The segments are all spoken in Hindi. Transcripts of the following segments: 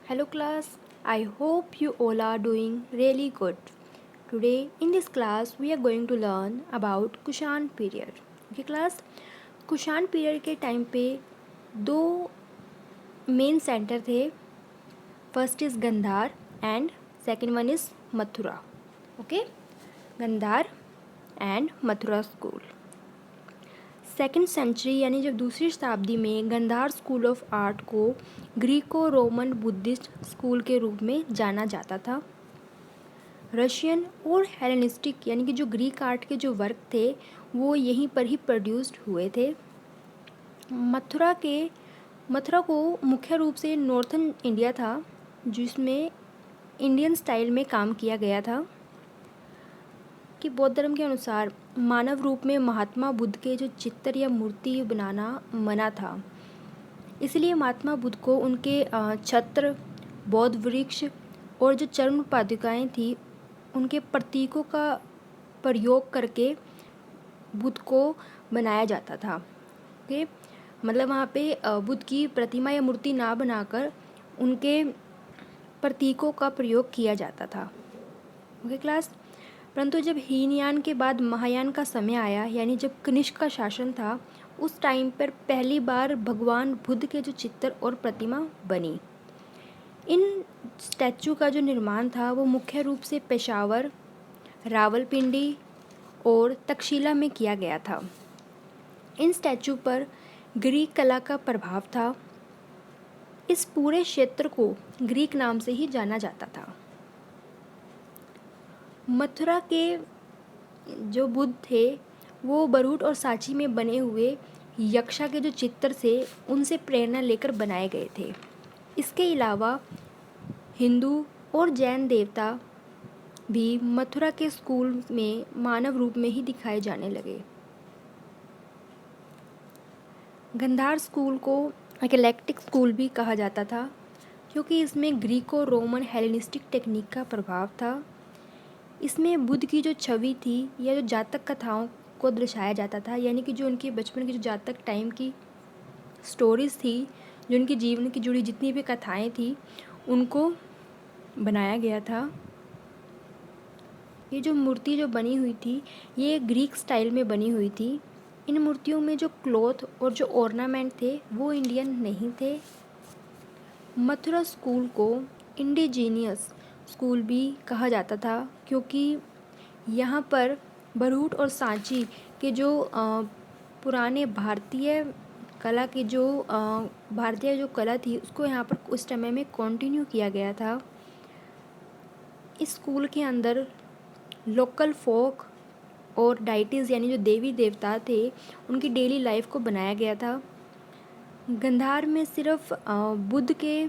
Hello class, I hope you all are doing really good. Today in this class we are going to learn about Kushan period. Okay class, Kushan period के टाइम पे दो मेन सेंटर थे. First is Gandhara and second one is Mathura. Okay, Gandhara and Mathura school. Second century यानी जब दूसरी शताब्दी में गंधार स्कूल ऑफ आर्ट को ग्रीको रोमन बुद्धिस्ट स्कूल के रूप में जाना जाता था. रशियन और हेलेनिस्टिक यानी कि जो ग्रीक आर्ट के जो वर्क थे वो यहीं पर ही प्रोड्यूस्ड हुए थे. मथुरा को मुख्य रूप से नॉर्थन इंडिया था जिसमें इंडियन स्टाइल में काम किया गया था कि बौद्ध धर्म के अनुसार मानव रूप में महात्मा बुद्ध के जो चित्र या मूर्ति बनाना मना था. इसलिए महात्मा बुद्ध को उनके छत्र, बौद्ध वृक्ष और जो चर्म पादुकाएँ थी उनके प्रतीकों का प्रयोग करके बुद्ध को बनाया जाता था. ओके, मतलब वहाँ पे बुद्ध की प्रतिमा या मूर्ति ना बनाकर उनके प्रतीकों का प्रयोग किया जाता था. ओके क्लास, परंतु जब हीनयान के बाद महायान का समय आया यानी जब कनिष्क का शासन था उस टाइम पर पहली बार भगवान बुद्ध के जो चित्र और प्रतिमा बनी. इन स्टैचू का जो निर्माण था वो मुख्य रूप से पेशावर, रावलपिंडी और तक्षशिला में किया गया था. इन स्टैचू पर ग्रीक कला का प्रभाव था. इस पूरे क्षेत्र को ग्रीक नाम से ही जाना जाता था. मथुरा के जो बुद्ध थे वो भरूच और सांची में बने हुए यक्षा के जो चित्र थे उनसे प्रेरणा लेकर बनाए गए थे. इसके अलावा हिंदू और जैन देवता भी मथुरा के स्कूल में मानव रूप में ही दिखाए जाने लगे. गंधार स्कूल को एक्लेक्टिक स्कूल भी कहा जाता था क्योंकि इसमें ग्रीको रोमन हेलेनिस्टिक टेक्निक का प्रभाव था. इसमें बुद्ध की जो छवि थी या जो जातक कथाओं को दर्शाया जाता था यानी कि जो उनके बचपन की जो जातक टाइम की स्टोरीज़ थी, जो उनके जीवन की जुड़ी जितनी भी कथाएं थी उनको बनाया गया था. ये जो मूर्ति जो बनी हुई थी ये ग्रीक स्टाइल में बनी हुई थी. इन मूर्तियों में जो क्लॉथ और जो ऑर्नामेंट थे वो इंडियन नहीं थे. मथुरा स्कूल को इंडिजीनियस स्कूल भी कहा जाता था क्योंकि यहाँ पर भरूच और सांची के जो पुराने भारतीय कला की जो भारतीय जो कला थी उसको यहाँ पर उस समय में कंटिन्यू किया गया था. इस स्कूल के अंदर लोकल फोक और डाइटीज़ यानी जो देवी देवता थे उनकी डेली लाइफ को बनाया गया था. गंधार में सिर्फ बुद्ध के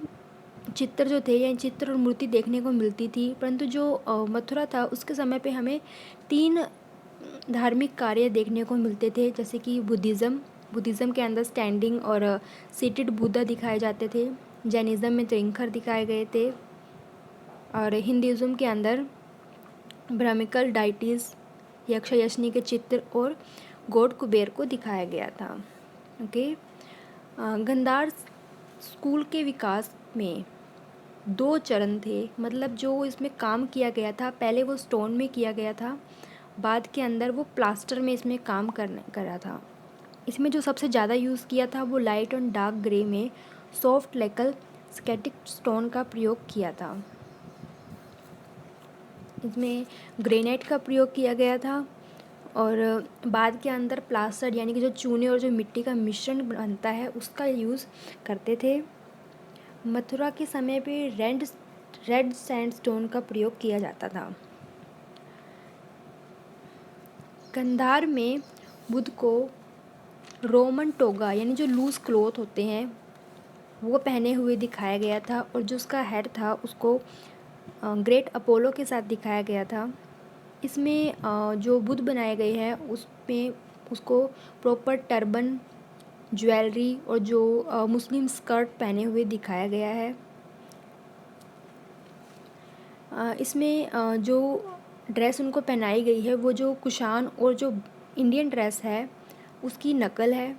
चित्र जो थे या चित्र और मूर्ति देखने को मिलती थी, परंतु जो मथुरा था उसके समय पे हमें 3 धार्मिक कार्य देखने को मिलते थे जैसे कि बुद्धिज़्म के अंदर स्टैंडिंग और सीटेड बुद्धा दिखाए जाते थे. जैनिज़्म में त्रिंखर दिखाए गए थे और हिंदुज़्म के अंदर ब्राह्मिकल डाइटीज़, यक्ष यशनी के चित्र और गॉड कुबेर को दिखाया गया था. ओके, गंधार स्कूल के विकास में 2 चरण थे. मतलब जो इसमें काम किया गया था पहले वो स्टोन में किया गया था, बाद के अंदर वो प्लास्टर में इसमें काम करा था. इसमें जो सबसे ज़्यादा यूज़ किया था वो लाइट और डार्क ग्रे में सॉफ्ट लेकल स्केटिक स्टोन का प्रयोग किया था. इसमें ग्रेनाइट का प्रयोग किया गया था और बाद के अंदर प्लास्टर यानी कि जो चूने और जो मिट्टी का मिश्रण बनता है उसका यूज़ करते थे. मथुरा के समय पे रेड सैंडस्टोन का प्रयोग किया जाता था. गंधार में बुद्ध को रोमन टोगा यानी जो लूज क्लॉथ होते हैं वो पहने हुए दिखाया गया था और जो उसका हेड था उसको ग्रेट अपोलो के साथ दिखाया गया था. इसमें जो बुद्ध बनाए गए हैं उसमें उसको प्रॉपर टर्बन, ज्वेलरी और जो मुस्लिम स्कर्ट पहने हुए दिखाया गया है. इसमें जो ड्रेस उनको पहनाई गई है वो जो कुषाण और जो इंडियन ड्रेस है उसकी नकल है.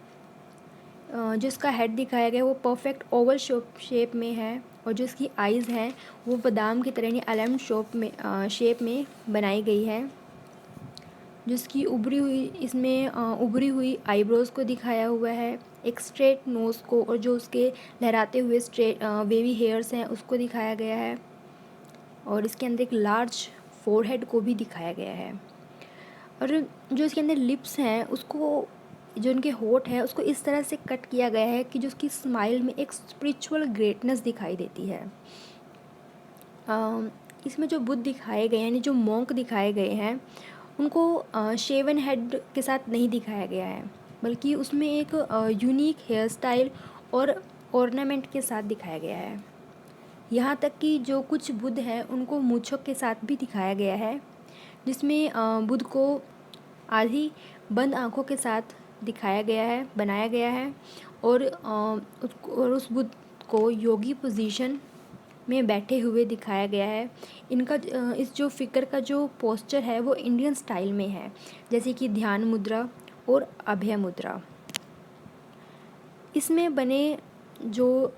जो इसका हेड दिखाया गया है वो परफेक्ट ओवल शेप में है, और जो इसकी आइज़ हैं वो बादाम की तरह यानी आलमंड शेप में बनाई गई है। जो इसकी उभरी हुई आईब्रोज़ को दिखाया हुआ है, एक स्ट्रेट नोज़ को, और जो उसके लहराते हुए स्ट्रेट वेवी हेयर्स हैं उसको दिखाया गया है, और इसके अंदर एक लार्ज फोरहेड को भी दिखाया गया है। और जो इसके अंदर लिप्स हैं उसको, जो उनके होंठ है उसको इस तरह से कट किया गया है कि जो उसकी स्माइल में एक स्पिरिचुअल ग्रेटनेस दिखाई देती है। इसमें जो बुद्ध दिखाए गए हैं यानी जो मॉन्क दिखाए गए हैं उनको शेवन हेड के साथ नहीं दिखाया गया है, बल्कि उसमें एक यूनिक हेयर स्टाइल और ऑर्नामेंट के साथ दिखाया गया है। यहाँ तक कि जो कुछ बुद्ध हैं उनको मूंछों के साथ भी दिखाया गया है, जिसमें बुद्ध को आधी बंद आँखों के साथ दिखाया गया है, बनाया गया है, और उस बुद्ध को योगी पोजीशन में बैठे हुए दिखाया गया है। इनका इस जो फिगर का जो पोस्चर है वो इंडियन स्टाइल में है, जैसे कि ध्यान मुद्रा और अभय मुद्रा। इसमें बने जो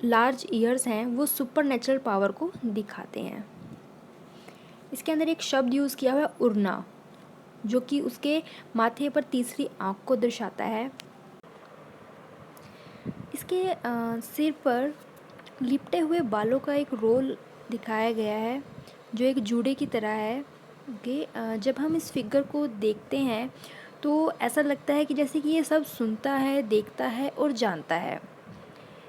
लार्ज ईयर्स हैं वो सुपर नेचुरल पावर को दिखाते हैं। इसके अंदर एक शब्द यूज़ किया हुआ है उड़ना, जो कि उसके माथे पर तीसरी आँख को दर्शाता है। इसके सिर पर लिपटे हुए बालों का एक रोल दिखाया गया है, जो एक जूड़े की तरह है। कि जब हम इस फिगर को देखते हैं तो ऐसा लगता है कि जैसे कि ये सब सुनता है, देखता है और जानता है।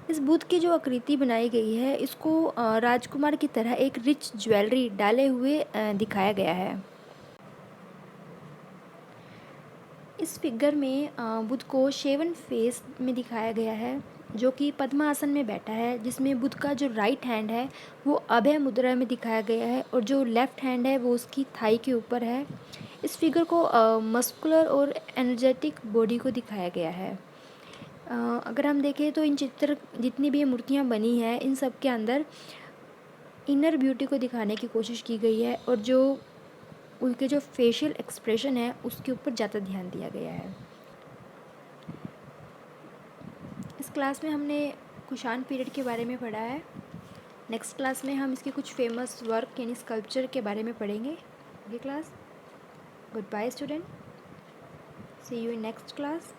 इस बुद्ध की जो आकृति बनाई गई है इसको राजकुमार की तरह एक रिच ज्वेलरी डाले हुए दिखाया गया है। इस फिगर में बुद्ध को शेवन फेस में दिखाया गया है, जो कि पद्मासन में बैठा है, जिसमें बुद्ध का जो राइट हैंड है वो अभय मुद्रा में दिखाया गया है, और जो लेफ़्ट हैंड है वो उसकी थाई के ऊपर है। इस फिगर को मस्कुलर और एनर्जेटिक बॉडी को दिखाया गया है। अगर हम देखें तो इन चित्र जितनी भी मूर्तियाँ बनी हैं इन सब के अंदर इनर ब्यूटी को दिखाने की कोशिश की गई है, और जो उनके जो फेशियल एक्सप्रेशन है उसके ऊपर ज़्यादा ध्यान दिया गया है। इस क्लास में हमने कुषाण पीरियड के बारे में पढ़ा है। नेक्स्ट क्लास में हम इसके कुछ फेमस वर्क यानी स्कल्पचर के बारे में पढ़ेंगे। ये class, good bye student, see you in next class.